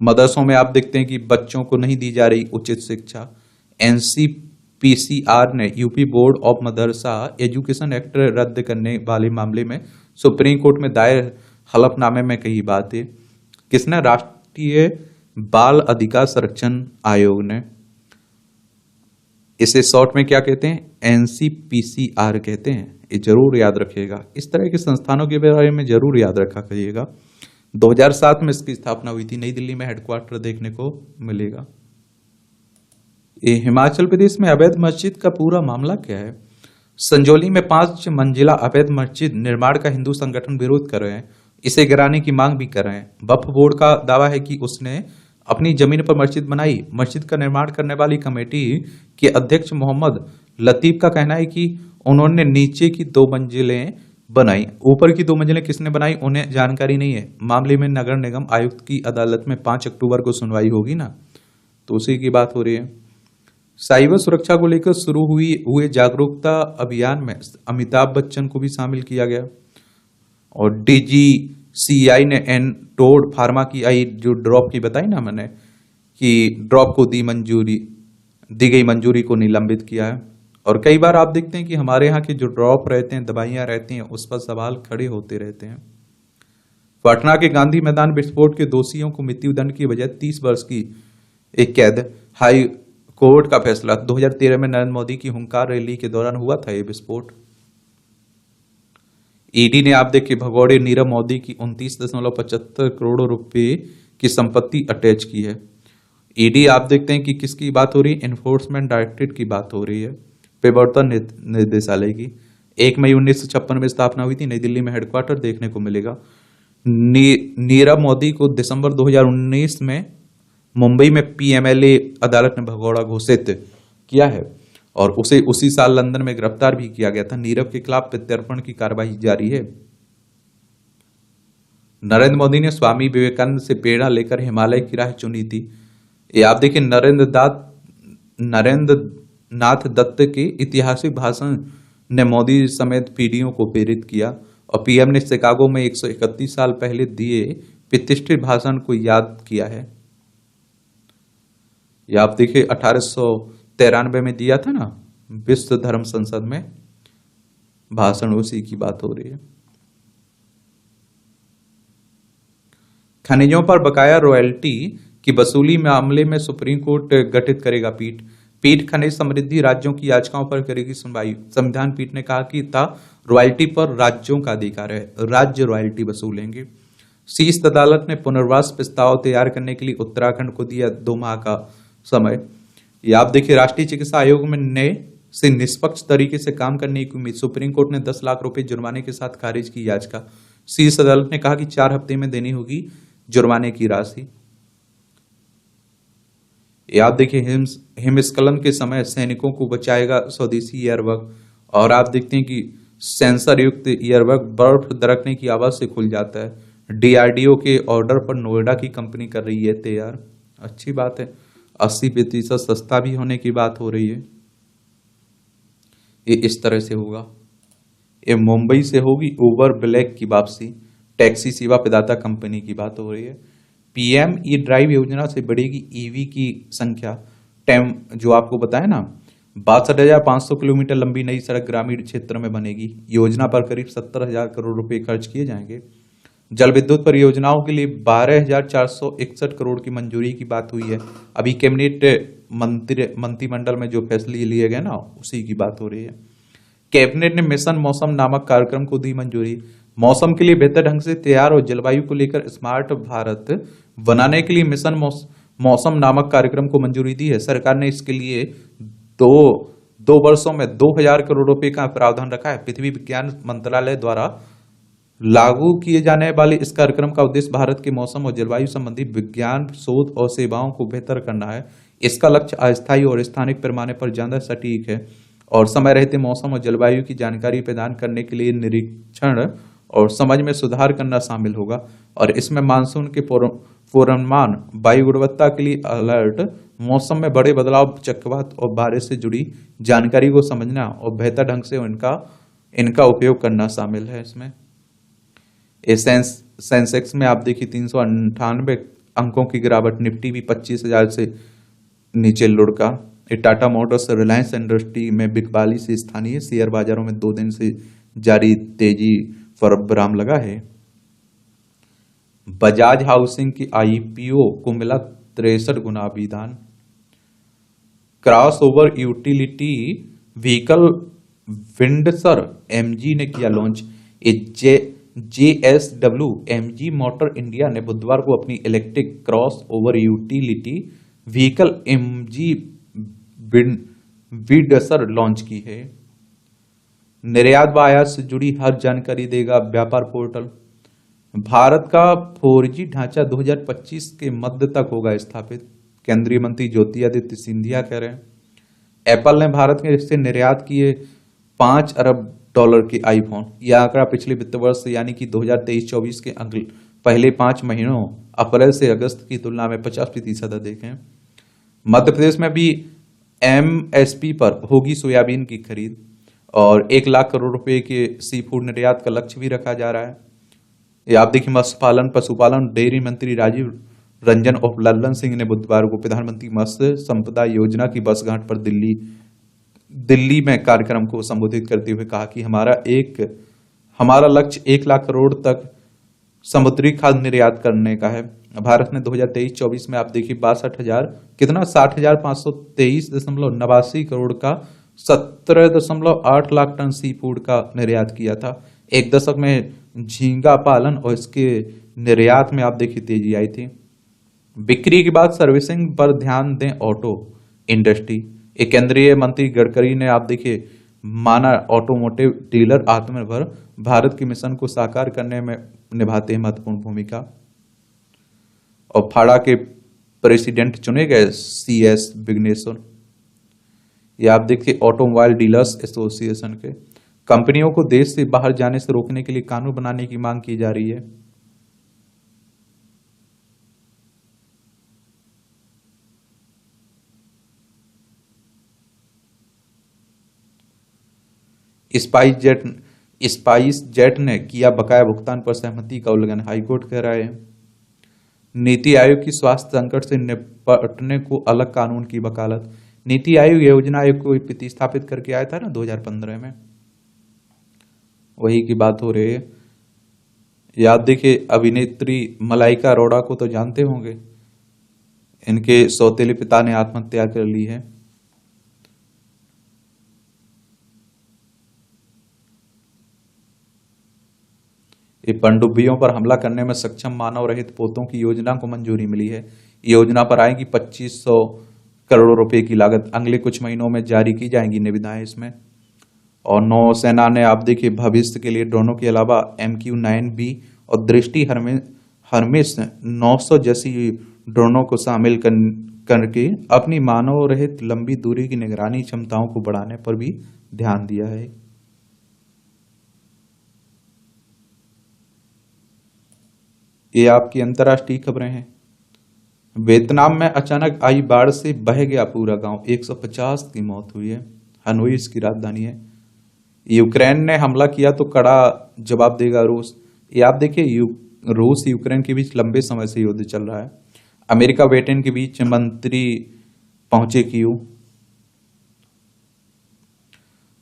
मदरसों में आप देखते हैं कि बच्चों को नहीं दी जा रही उचित शिक्षा। एनसीपीसीआर ने UP board of Madrasa education act रद्द करने वाले मामले में सुप्रीम कोर्ट में दायर हलफनामे में कही बात है। किसने? राष्ट्रीय बाल अधिकार संरक्षण आयोग ने। इसे शॉर्ट में क्या कहते हैं? एनसीपीसीआर कहते हैं। ये जरूर याद रखिएगा। इस तरह के संस्थानों के बारे में जरूर याद रखा करिएगा। 2007 में इसकी स्थापना हुई थी। नई दिल्ली में हेडक्वार्टर देखने को मिलेगा। ये हिमाचल प्रदेश में अवैध मस्जिद का पूरा मामला क्या है? संजौली में 5 मंजिला अवैध मस्जिद निर्माण का हिंदू संगठन विरोध कर रहे हैं। इसे गिराने की मांग भी कर रहे हैं। वक्फ बोर्ड का दावा है कि उसने अपनी जमीन पर मस्जिद बनाई। मस्जिद का निर्माण करने वाली कमेटी के अध्यक्ष मोहम्मद लतीफ का कहना है कि उन्होंने नीचे की 2 मंजिलें बनाई, ऊपर की 2 मंजिलें किसने बनाई उन्हें जानकारी नहीं है। मामले में नगर निगम आयुक्त की अदालत में 5 अक्टूबर को सुनवाई होगी ना, तो उसी की बात हो रही है। साइबर सुरक्षा को लेकर शुरू हुए जागरूकता अभियान में अमिताभ बच्चन को भी शामिल किया गया। और डीजीसीआई ने एनटोड फार्मा की जो ड्रॉप की बताई ना मैंने कि ड्रॉप को दी गई मंजूरी को निलंबित किया है। और कई बार आप देखते हैं कि हमारे यहाँ के जो ड्रॉप रहते हैं, दवाइयां रहती हैं, उस पर सवाल खड़े होते रहते हैं। पटना के गांधी मैदान विस्फोट के दोषियों को मृत्युदंड की बजाय 30 वर्ष की एक कैद। हाई कोर्ट का फैसला। 2013 में नरेंद्र मोदी की हुंकार रैली के दौरान हुआ था ये विस्फोट। ईडी ने आप देखिए भगौड़े नीरव मोदी की 29.75 करोड़ रुपए की संपत्ति अटैच की है। ईडी आप देखते हैं कि किसकी बात हो रही है? एनफोर्समेंट डायरेक्टरेट की बात हो रही है, प्रवर्तन निर्देशालय की। 1 मई 1956 में स्थापना हुई थी। नई दिल्ली में हेडक्वार्टर देखने को मिलेगा। नीरव मोदी को दिसंबर 2019 में मुंबई में पीएमएलए अदालत ने भगोड़ा घोषित किया है और उसे उसी साल लंदन में गिरफ्तार भी किया गया था। नीरव के खिलाफ प्रत्यर्पण की कार्रवाई जारी है। नरेंद्र मोदी ने स्वामी विवेकानंद से प्रेरणा लेकर हिमालय की राह चुनी थी। ये आप देखिए, नरेंद्र नाथ दत्त के ऐतिहासिक भाषण ने मोदी समेत पीढ़ियों को प्रेरित किया और पीएम ने शिकागो में 131 साल पहले दिए प्रतिष्ठित भाषण को याद किया है। या आप देखिए 1893 में दिया था ना विश्व धर्म संसद में भाषण, उसी की बात हो रही है। खनिजों पर बकाया रॉयल्टी की वसूली मामले में सुप्रीम कोर्ट गठित करेगा पीठ खनिज समृद्धि राज्यों की याचिकाओं पर करेगी सुनवाई। संविधान पीठ ने कहा कि रॉयल्टी पर राज्यों का अधिकार है, राज्य रॉयल्टी वसूलेंगे। शीर्ष अदालत ने पुनर्वास प्रस्ताव तैयार करने के लिए उत्तराखंड को दिया 2 माह का समय। या आप देखिए, राष्ट्रीय चिकित्सा आयोग में नए से निष्पक्ष तरीके से काम करने की उम्मीद। सुप्रीम कोर्ट ने 10 लाख रुपए जुर्माने के साथ खारिज की याचिका। शीर्ष अदालत ने कहा कि 4 हफ्ते में देनी होगी जुर्माने की राशि। आप देखिए, हिमस्खलन के समय सैनिकों को बचाएगा स्वदेशी एयरबग। और आप देखते हैं कि सेंसर युक्त एयरबग बर्फ दरकने की आवाज से खुल जाता है। डीआरडीओ के ऑर्डर पर नोएडा की कंपनी कर रही है तैयार। अच्छी बात है। 80% सस्ता भी होने की बात हो रही है। ये इस तरह से होगा। ये मुंबई से होगी उबर ब्लैक की वापसी। टैक्सी सेवा प्रदाता कंपनी की बात हो रही है। पीएम ई ड्राइव योजना से बढ़ेगी ईवी की संख्या। जो आपको बताया ना, 62,500 किलोमीटर लंबी नई सड़क ग्रामीण क्षेत्र में बनेगी। योजना पर करीब 70,000 करोड़ रुपए खर्च किए जाएंगे। जल विद्युत परियोजनाओं के लिए 12,461 करोड़ की मंजूरी की बात हुई है। अभी कैबिनेट मंत्रिमंडल में जो फैसले लिए गए ना, उसी की बात हो रही है। कैबिनेट ने मिशन मौसम नामक कार्यक्रम को दी मंजूरी। मौसम के लिए बेहतर ढंग से तैयार और जलवायु को लेकर स्मार्ट भारत बनाने के लिए मिशन मौसम नामक कार्यक्रम को मंजूरी दी है। सरकार ने इसके लिए दो वर्षों में 2,000 करोड़ रुपए का प्रावधान रखा है। पृथ्वी विज्ञान मंत्रालय द्वारा लागू किए जाने वाले इस कार्यक्रम का उद्देश्य भारत के मौसम और जलवायु संबंधी विज्ञान शोध और सेवाओं को बेहतर करना है। इसका लक्ष्य अस्थायी और स्थानिक पैमाने पर ज्यादा सटीक है और समय रहते मौसम और जलवायु की जानकारी प्रदान करने के लिए निरीक्षण और समझ में सुधार करना शामिल होगा। और इसमें मानसून के पूर्वानुमान, वायु गुणवत्ता के लिए अलर्ट, मौसम में बड़े बदलाव, चक्रवात और बारिश से जुड़ी जानकारी को समझना और बेहतर ढंग से इनका उपयोग करना शामिल है। इसमें सेंसेक्स में आप देखिए 398 अंकों की गिरावट। निफ्टी भी 25,000 से नीचे लुढ़का। टाटा मोटर्स, रिलायंस इंडस्ट्री में बिकवाली से स्थानीय शेयर बाजारों में 2 दिन से जारी तेजी पर विराम लगा है। बजाज हाउसिंग की आईपीओ को मिला 63 गुना विधान। Cross over utility vehicle Windsor MG ने किया launch. JSW MG motor India ने बुधवार को अपनी electric cross over utility vehicle MG Windsor launch की है। निर्यात व आयात से जुड़ी हर जानकारी देगा व्यापार पोर्टल। भारत का 4G ढांचा 2025 के मध्य तक होगा स्थापित। केंद्रीय मंत्री ज्योतिरादित्य सिंधिया कह रहे हैं। एप्पल ने भारत से निर्यात किए $5 अरब के आईफोन। यह आंकड़ा पिछले वित्त वर्ष यानी कि 2023-24 के पहले 5 महीनों अप्रैल से अगस्त की तुलना में 50% अधिक है। मध्य प्रदेश में भी एमएसपी पर होगी सोयाबीन की खरीद और 1 लाख करोड़ रुपए के सी फूड निर्यात का लक्ष्य भी रखा जा रहा है। ये आप देखिए, मत्स्य पालन पशुपालन डेयरी मंत्री राजीव रंजन और लल्लन सिंह ने बुधवार को प्रधानमंत्री मत्स्य संपदा योजना की वर्षगांठ पर दिल्ली में कार्यक्रम को संबोधित करते हुए कहा कि हमारा लक्ष्य 1 लाख करोड़ तक समुद्री खाद्य निर्यात करने का है। भारत ने 2023-24 में आप देखिए 60,523.89 करोड़ का 17.8 लाख टन सी फूड का निर्यात किया था। एक दशक में झींगा पालन और इसके निर्यात में आप देखिए तेजी आई थी। बिक्री के बाद सर्विसिंग पर ध्यान दें ऑटो इंडस्ट्री। एक केंद्रीय मंत्री गडकरी ने आप देखिए माना ऑटोमोटिव डीलर आत्मनिर्भर भारत के मिशन को साकार करने में निभाते हैं महत्वपूर्ण भूमिका। और फाड़ा के प्रेसिडेंट चुने गए CS विघ्नेश्वर। ये आप देखिए ऑटोमोबाइल डीलर्स एसोसिएशन के। कंपनियों को देश से बाहर जाने से रोकने के लिए कानून बनाने की मांग की जा रही है। स्पाइस जेट ने किया बकाया भुगतान पर सहमति का उल्लंघन, हाईकोर्ट कह रहा है। नीति आयोग की स्वास्थ्य संकट से निपटने को अलग कानून की वकालत। नीति आयोग योजना आयोग को प्रतिस्थापित करके आया था ना 2015 में, वही की बात हो रही है। याद देखिए अभिनेत्री मलाइका अरोड़ा को तो जानते होंगे, इनके सौतेले पिता ने आत्महत्या कर ली है। ये पनडुब्बियों पर हमला करने में सक्षम मानव रहित पोतों की योजना को मंजूरी मिली है। योजना पर आएगी 2500 करोड़ रुपए की लागत। अगले कुछ महीनों में जारी की जाएंगी निविदाएं इसमें। और नौसेना ने आप देखिए भविष्य के लिए ड्रोनों के अलावा MQ-9B और दृष्टि हर्मेस 900 जैसी ड्रोनों को शामिल करके अपनी मानव रहित लंबी दूरी की निगरानी क्षमताओं को बढ़ाने पर भी ध्यान दिया है। ये आपकी अंतर्राष्ट्रीय खबरें हैं। वियतनाम में अचानक आई बाढ़ से बह गया पूरा गांव, 150 की मौत हुई है। हनोई इसकी राजधानी है। यूक्रेन ने हमला किया तो कड़ा जवाब देगा रूस। ये आप देखिए रूस यूक्रेन के बीच लंबे समय से युद्ध चल रहा है। अमेरिका ब्रिटेन के बीच मंत्री पहुंचे कीव।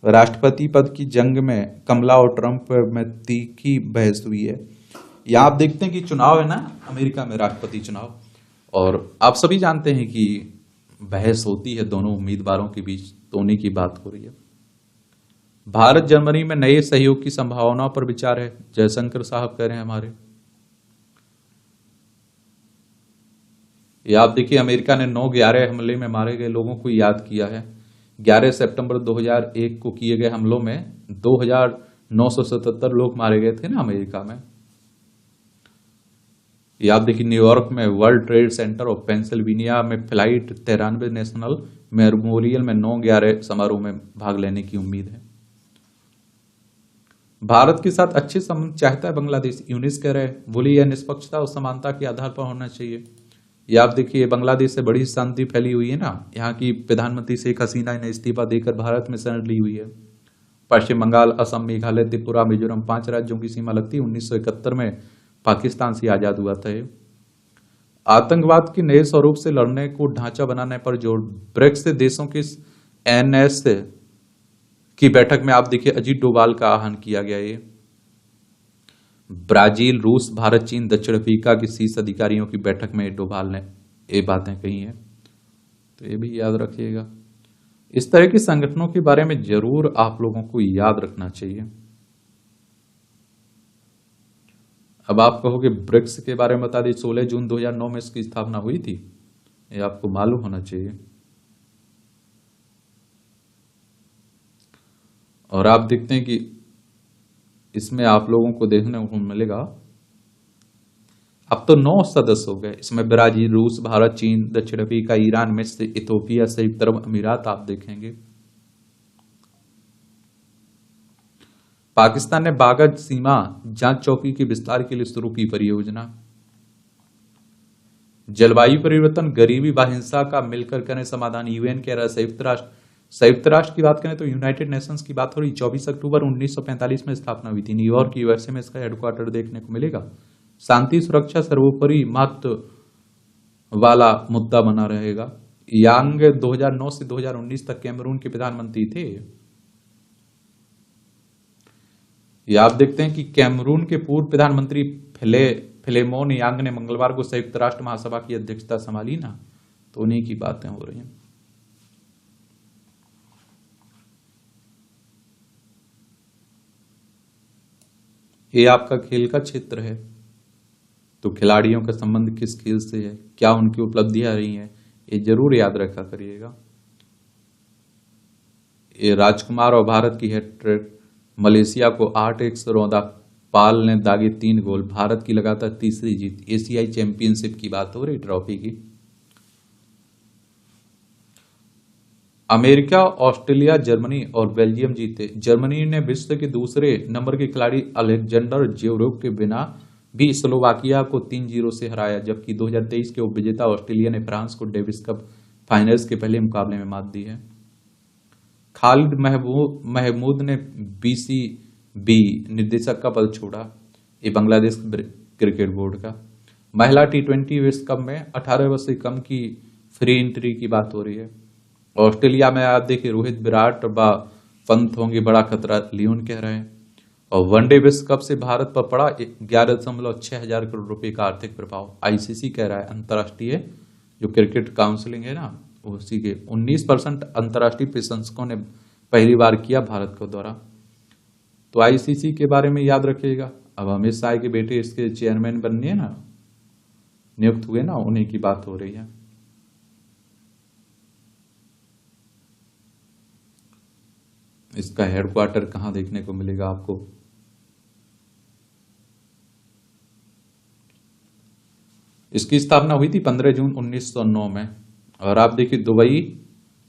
राष्ट्रपति पद की जंग में कमला और ट्रंप में तीखी बहस हुई है। यहां आप देखते हैं कि चुनाव है ना अमेरिका में, राष्ट्रपति चुनाव, और आप सभी जानते हैं कि बहस होती है दोनों उम्मीदवारों के बीच, तो उन्हीं की बात हो रही है। भारत जर्मनी में नए सहयोग की संभावनाओं पर विचार है, जयशंकर साहब कह रहे हैं हमारे। ये आप देखिए अमेरिका ने 9/11 हमले में मारे गए लोगों को याद किया है। 11 सितंबर 2001 को किए गए हमलों में 2977 लोग मारे गए थे ना अमेरिका में। ये आप देखिए न्यूयॉर्क में वर्ल्ड ट्रेड सेंटर और पेंसिल्वेनिया में फ्लाइट 93 नेशनल मेमोरियल में 9/11 समारोह में भाग लेने की उम्मीद है। भारत के साथ अच्छे संबंध चाहता है बांग्लादेश, यूनिस कह रहे हैं। बोली यह निष्पक्षता और समानता के आधार पर होना चाहिए। ये आप देखिए बांग्लादेश से बड़ी शांति फैली हुई है ना। यहाँ की प्रधानमंत्री शेख हसीना ने इस्तीफा देकर भारत में शरण ली हुई है। पश्चिम बंगाल, असम, मेघालय, त्रिपुरा, मिजोरम 5 राज्यों की सीमा लगती है। 1971 में पाकिस्तान से आजाद हुआ था। आतंकवाद के नए स्वरूप से लड़ने को ढांचा बनाने पर जोर। ब्रिक्स देशों के NS की बैठक में आप देखिए अजीत डोभाल का आह्वान किया गया। ये ब्राजील, रूस, भारत, चीन, दक्षिण अफ्रीका के शीर्ष अधिकारियों की बैठक में डोभाल ने ये बातें कही हैं, तो ये भी याद रखिएगा। इस तरह के संगठनों के बारे में जरूर आप लोगों को याद रखना चाहिए। अब आप कहोगे ब्रिक्स के बारे में बता दें, 16 जून 2009 में इसकी स्थापना हुई थी, ये आपको मालूम होना चाहिए। और आप देखते हैं कि इसमें आप लोगों को देखने को मिलेगा अब तो 9 सदस्य हो गए। इसमें ब्राजील, रूस, भारत, चीन, दक्षिण अफ्रीका, ईरान, मिस्र, इथोपिया, संयुक्त अरब अमीरात आप देखेंगे। पाकिस्तान ने बाघा सीमा जांच चौकी के विस्तार के लिए शुरू की परियोजना। जलवायु परिवर्तन, गरीबी व हिंसा का मिलकर करें समाधान, UN कह रहा है। संयुक्त राष्ट्र की बात करें तो यूनाइटेड नेशंस की बात हो रही। 24 अक्टूबर 1945 में स्थापना हुई थी। न्यूयॉर्क USA में इसका हेडक्वार्टर देखने को मिलेगा। शांति सुरक्षा सर्वोपरि महत्व वाला मुद्दा बना रहेगा। यांग 2009 से 2019 तक कैमरून के प्रधानमंत्री थे। ये आप देखते हैं कि कैमरून के पूर्व प्रधानमंत्री फिलेमोन यांग ने मंगलवार को संयुक्त राष्ट्र महासभा की अध्यक्षता संभाली ना, तो उन्हीं की बातें हो रही हैं। ये आपका खेल का क्षेत्र है, तो खिलाड़ियों का संबंध किस खेल से है, क्या उनकी उपलब्धियां रही हैं, ये जरूर याद रखा करिएगा। ये राजकुमार और भारत की हैट्रिक, मलेशिया को 8-1 से रौंदा पाल ने दागे 3 गोल, भारत की लगातार तीसरी जीत। एशियाई चैंपियनशिप की बात हो रही ट्रॉफी की। अमेरिका, ऑस्ट्रेलिया, जर्मनी और बेल्जियम जीते। जर्मनी ने विश्व के दूसरे नंबर के खिलाड़ी अलेक्जेंडर ज्वेरेव के बिना भी स्लोवाकिया को 3-0 से हराया, जबकि 2023 के उपविजेता ऑस्ट्रेलिया ने फ्रांस को डेविस कप फाइनल्स के पहले मुकाबले में मात दी है। खालिद महमूद ने बीसीबी निर्देशक का पद छोड़ा। ये बांग्लादेश क्रिकेट बोर्ड का। महिला टी20 विश्व कप में 18 वर्ष से कम की फ्री एंट्री की बात हो रही है। ऑस्ट्रेलिया में आप देखिए रोहित, विराट व पंत होंगे बड़ा खतरा, लियोन कह रहे हैं। और वनडे विश्व कप से भारत पर पड़ा 11.6 हजार करोड़ रुपए का आर्थिक प्रभाव। आईसीसी कह रहा है, अंतर्राष्ट्रीय जो क्रिकेट काउंसिलिंग है ना, उसी के 19% अंतर्राष्ट्रीय प्रशंसकों ने पहली बार किया भारत को दौरा। तो आईसीसी के बारे में याद रखिएगा। अब अमित शाह के बेटे इसके चेयरमैन बनने है ना, नियुक्त हुए ना, उन्हीं की बात हो रही है। इसका हेडक्वार्टर कहां देखने को मिलेगा आपको? इसकी स्थापना हुई थी 15 जून 1909 में। और आप देखिए दुबई,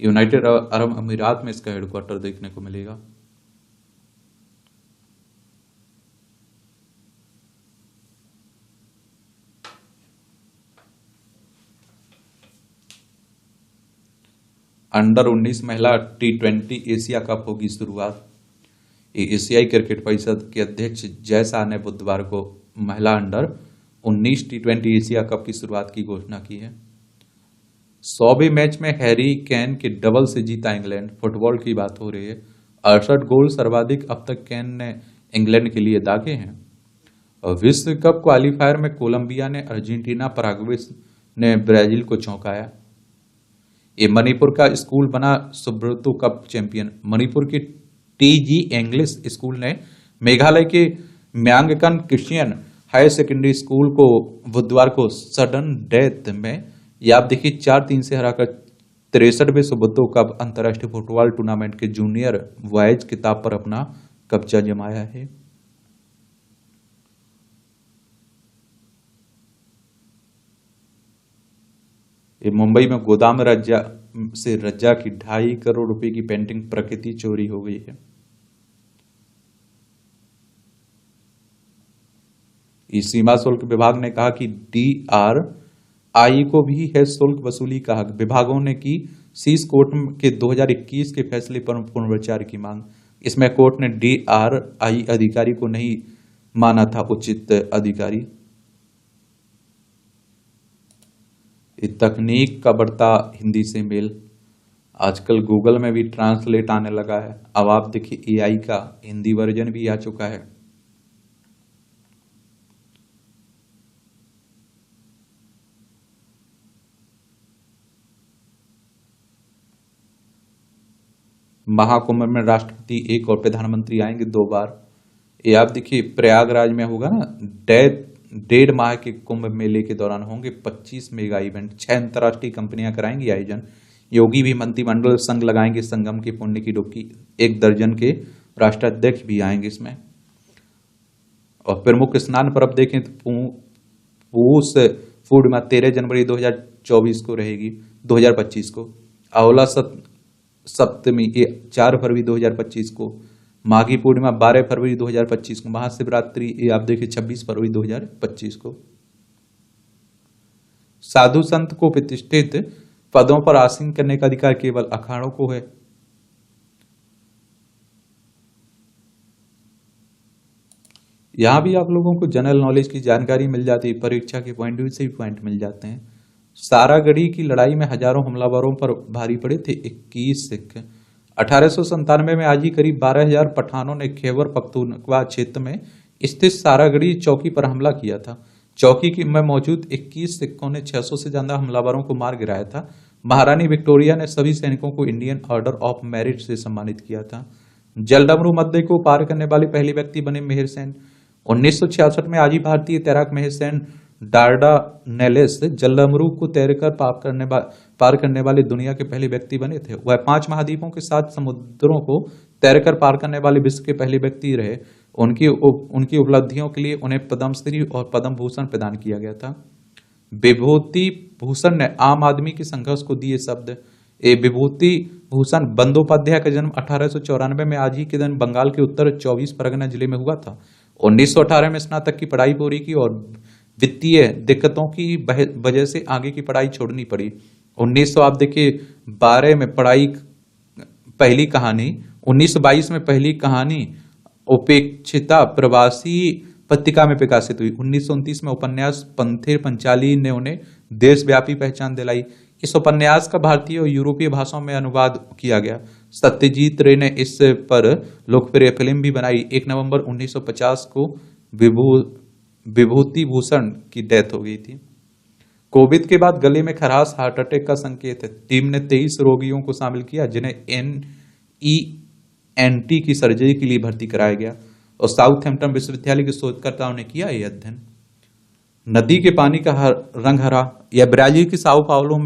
यूनाइटेड अरब अमीरात में इसका हेडक्वार्टर देखने को मिलेगा। अंडर 19 महिला टी20 एशिया कप होगी शुरुआत। एशियाई क्रिकेट परिषद के अध्यक्ष जय शाह ने बुधवार को महिला अंडर 19 टी20 एशिया कप की शुरुआत की घोषणा की है। 100वें मैच में हैरी केन के डबल से जीता इंग्लैंड। फुटबॉल की बात हो रही है। 68 गोल सर्वाधिक अब तक केन ने इंग्लैंड के लिए दागे हैं। और विश्व कप क्वालिफायर में कोलंबिया ने अर्जेंटीना, पराग्वे ने ब्राजील को चौंकाया। ये मणिपुर का स्कूल बना सुब्रतो कप चैंपियन। मणिपुर के टीजी इंग्लिश स्कूल ने मेघालय के म्यांगकन क्रिश्चियन हायर सेकेंडरी स्कूल को बुधवार को सडन डेथ में या आप देखिए 4-3 से हराकर 63वें सुब्रतो कप अंतर्राष्ट्रीय फुटबॉल टूर्नामेंट के जूनियर बॉयज खिताब पर अपना कब्जा जमाया है। ये मुंबई में गोदाम रज्जा से रज्जा की 2.5 करोड़ रुपए की पेंटिंग प्रकृति चोरी हो गई है। इस सीमा शुल्क विभाग ने कहा कि डीआरआई को भी है शुल्क वसूली का हक। विभागों ने की शीर्ष कोर्ट के 2021 के फैसले पर पुनर्विचार की मांग। इसमें कोर्ट ने डीआरआई अधिकारी को नहीं माना था उचित अधिकारी। तकनीक का बढ़ता हिंदी से मेल। आजकल गूगल में भी ट्रांसलेट आने लगा है। अब आप देखिए एआई का हिंदी वर्जन भी आ चुका है। महाकुंभ में राष्ट्रपति एक और प्रधानमंत्री आएंगे 2 बार। ये आप देखिए प्रयागराज में होगा ना। 1.5 माह के कुंभ मेले के दौरान होंगे 25 मेगा इवेंट। 6 अंतर्राष्ट्रीय कंपनियां कराएंगी आयोजन। योगी भी मंत्रिमंडल संग लगाएंगे संगम की पुण्य की डुबकी। 1 दर्जन के राष्ट्राध्यक्ष भी आएंगे इसमें। और प्रमुख स्नान पर्व देखें तो पूस पूर्णिमा 13 जनवरी 2024 को रहेगी, 2025 को। आंवला सप्तमी 4 फरवरी 2025 को। माघी पूर्णिमा 12 फरवरी 2025 को। महाशिवरात्रि ये आप देखिए 26 फरवरी 2025 को। साधु संत को प्रतिष्ठित पदों पर आसीन करने का अधिकार केवल अखाड़ों को है। यहां भी आप लोगों को जनरल नॉलेज की जानकारी मिल जाती है। परीक्षा के पॉइंट व्यू से भी पॉइंट मिल जाते हैं। सारागढ़ी की लड़ाई में हजारों हमलावरों पर भारी पड़े थे 21 सिख। 1897 में आज ही करीब 12,000 पठानों ने खैबर पख्तूनख्वा क्षेत्र में स्थित सारागढ़ी चौकी पर हमला किया था। चौकी में मौजूद 21 सिखों ने 600 से ज्यादा हमलावरों को मार गिराया था। महारानी विक्टोरिया ने सभी सैनिकों को इंडियन ऑर्डर ऑफ मेरिट से सम्मानित किया था। जलडमरू मध्य को पार करने वाले पहले व्यक्ति बने मेहर सेन। 1966 में आज ही भारतीय तैराक मेहर सेन डार्डानेलेस जलडमरू को तैरकर पार करने वाले दुनिया के पहले व्यक्ति बने थे। वह 5 महाद्वीपों के 7 समुद्रों को तैरकर पार करने वाले विश्व के पहले व्यक्ति रहे। उनकी उपलब्धियों के लिए उन्हें पद्मश्री और पद्म भूषण प्रदान किया गया था। विभूति भूषण ने आम आदमी के संघर्ष को दिए शब्द। ये विभूति भूषण बंदोपाध्याय का जन्म 1894 में आज ही के दिन बंगाल के उत्तर 24 परगना जिले में हुआ था। 1918 में स्नातक की पढ़ाई पूरी की और वित्तीय दिक्कतों की वजह से आगे की पढ़ाई छोड़नी पड़ी। 1900 आप देखिए 12 में पढ़ाई पहली कहानी 1922 में पहली कहानी उपेक्षिता प्रवासी पत्रिका में प्रकाशित हुई। 1929 में उपन्यास पंथेर पंचाली ने उन्हें देशव्यापी पहचान दिलाई। इस उपन्यास का भारतीय और यूरोपीय भाषाओं में अनुवाद किया गया। सत्यजीत रे ने इस पर लोकप्रिय फिल्म भी बनाई। 1 नवंबर 1950 को विभूति भूषण की डेथ हो गई थी। कोविड के बाद गले में खराश हार्ट अटैक का संकेत है। टीम ने 23 रोगियों को शामिल किया जिन्हें NENT की सर्जरी के लिए भर्ती कराया गया और साउथहैम्पटन विश्वविद्यालय के शोधकर्ताओं ने किया यह अध्ययन। नदी के पानी का रंग हरा। यह ब्राजील के साओ पाउलो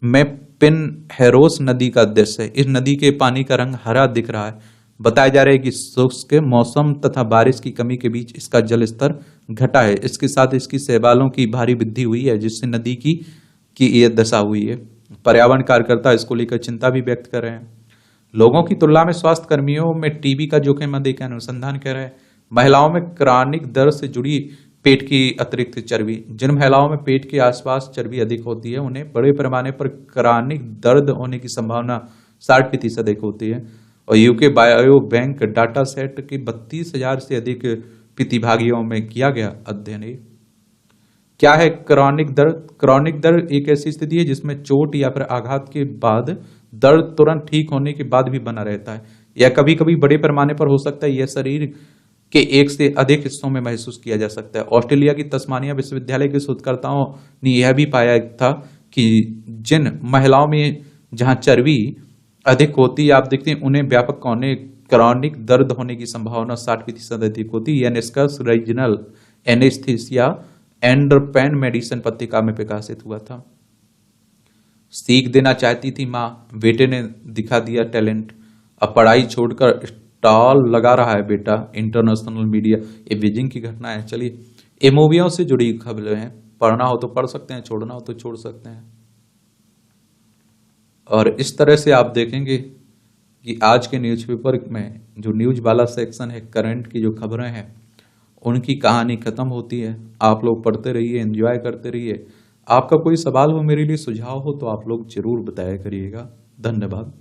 में पिनहेरोस नदी का दृश्य है। इस नदी के पानी का रंग हरा दिख रहा है। बताया जा रहा है कि शुष्क मौसम तथा बारिश की कमी के बीच इसका जल स्तर घटा है। इसके साथ इसकी शैवालों की भारी वृद्धि हुई है जिससे नदी की यह दशा हुई है। पर्यावरण कार्यकर्ता इसको लेकर चिंता भी व्यक्त कर रहे हैं। लोगों की तुलना में स्वास्थ्य कर्मियों में टीबी का जोखिम अधिक है, अनुसंधान कह रहे हैं। महिलाओं में क्रॉनिक दर्द से जुड़ी पेट की अतिरिक्त चर्बी। जिन महिलाओं में पेट के आसपास चर्बी अधिक होती है उन्हें बड़े पैमाने पर क्रॉनिक दर्द होने की संभावना 60% अधिक होती है। और UK bio bank data set के 32,000 से अधिक प्रतिभागियों में किया गया अध्ययन। क्या है क्रॉनिक दर्द? क्रॉनिक दर्द एक ऐसी स्थिति है जिसमें चोट या फिर आघात के बाद दर्द तुरंत ठीक होने के बाद भी बना रहता है या कभी कभी बड़े पैमाने पर हो सकता है। यह शरीर के एक से अधिक हिस्सों में महसूस किया जा सकता है। ऑस्ट्रेलिया की तस्मानिया विश्वविद्यालय के शोधकर्ताओं ने यह भी पाया था कि जिन महिलाओं में जहां चर्बी अधिक होती है आप देखते हैं उन्हें व्यापक क्रॉनिक दर्द होने की संभावना 60% अधिक होती है। यह निष्कर्ष regional anaesthesia and pen medicine पत्रिका में प्रकाशित हुआ था। सीख देना चाहती थी माँ, बेटे ने दिखा दिया टैलेंट। अब पढ़ाई छोड़कर स्टॉल लगा रहा है बेटा। इंटरनेशनल मीडिया ये बीजिंग की घटना है। चलिए ये मूवियों से जुड़ी खबरें हैं। पढ़ना हो तो पढ़ सकते हैं, छोड़ना हो तो छोड़ सकते हैं। और इस तरह से आप देखेंगे कि आज के न्यूज़पेपर में जो न्यूज वाला सेक्शन है, करंट की जो खबरें हैं उनकी कहानी खत्म होती है। आप लोग पढ़ते रहिए, एंजॉय करते रहिए। आपका कोई सवाल हो, मेरे लिए सुझाव हो तो आप लोग जरूर बताया करिएगा। धन्यवाद।